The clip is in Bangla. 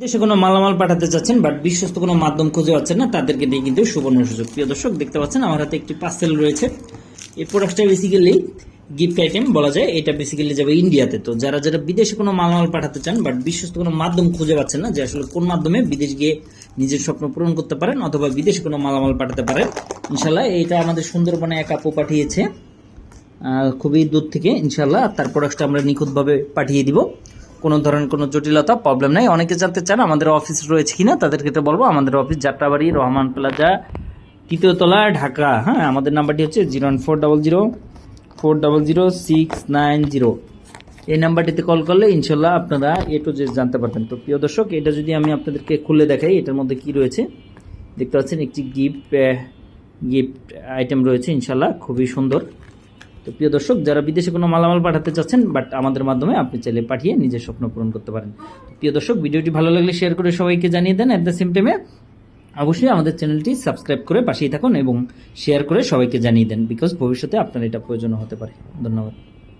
দেশে কোনো মালামাল পাঠাতে চাচ্ছেন বাট বিশ্বস্ত কোনো মাধ্যম খুঁজে পাচ্ছেন না, তাদেরকে দিয়ে কিন্তু সুবর্ণ সুযোগ। প্রিয় দর্শক, দেখতে পাচ্ছেন আমার হাতে একটি পার্সেল রয়েছে। এই প্রোডাক্টটা বেসিক্যালি গিফট আইটেম বলা যায়। এটা বেসিক্যালি যাবে ইন্ডিয়াতে। তো যারা যারা বিদেশে কোনো মালামাল পাঠাতে চান বাট বিশ্বস্ত কোনো মাধ্যম খুঁজে পাচ্ছেন না যে আসলে কোন মাধ্যমে বিদেশ গিয়ে নিজের স্বপ্ন পূরণ করতে পারেন অথবা বিদেশে কোনো মালামাল পাঠাতে পারেন, ইনশাল্লাহ এটা আমাদের সুন্দরবনে এক আপু পাঠিয়েছে খুবই দূর থেকে। ইনশাল্লাহ তার প্রোডাক্টটা আমরা নিখুঁতভাবে পাঠিয়ে দিব। কোনো ধরনের কোনো জটিলতা প্রবলেম নাই। অনেকে জানতে চান আমাদের অফিস রয়েছে কিনা, তাদেরকে তো বলবো আমাদের অফিস যাত্রাবাড়ি রহমান প্লাজা 3য় তলা, ঢাকা। হ্যাঁ, আমাদের নাম্বারটি হচ্ছে 01400400690। এই নাম্বারটিতে কল করলে ইনশাল্লাহ আপনারা এ টু জেড জানতে পারবেন। তো প্রিয় দর্শক, এটা যদি আমি আপনাদেরকে খুলে দেখাই, এটার মধ্যে কি রয়েছে দেখতে পাচ্ছেন। একটি গিফট আইটেম রয়েছে, ইনশাল্লাহ খুবই সুন্দর। তো প্রিয় দর্শক, যারা বিদেশে কোনো মালামাল পাঠাতে চাচ্ছেন বাট আমাদের মাধ্যমে আপনি চাইলে পাঠিয়ে নিজের স্বপ্ন পূরণ করতে পারেন। প্রিয় দর্শক, ভিডিওটি ভালো লাগলে শেয়ার করে সবাইকে জানিয়ে দেন। অ্যাট দ্য সেম টাইমে অবশ্যই আমাদের চ্যানেলটি সাবস্ক্রাইব করে পাশেই থাকুন এবং শেয়ার করে সবাইকে জানিয়ে দেন, বিকজ ভবিষ্যতে আপনার এটা প্রয়োজন হতে পারে। ধন্যবাদ।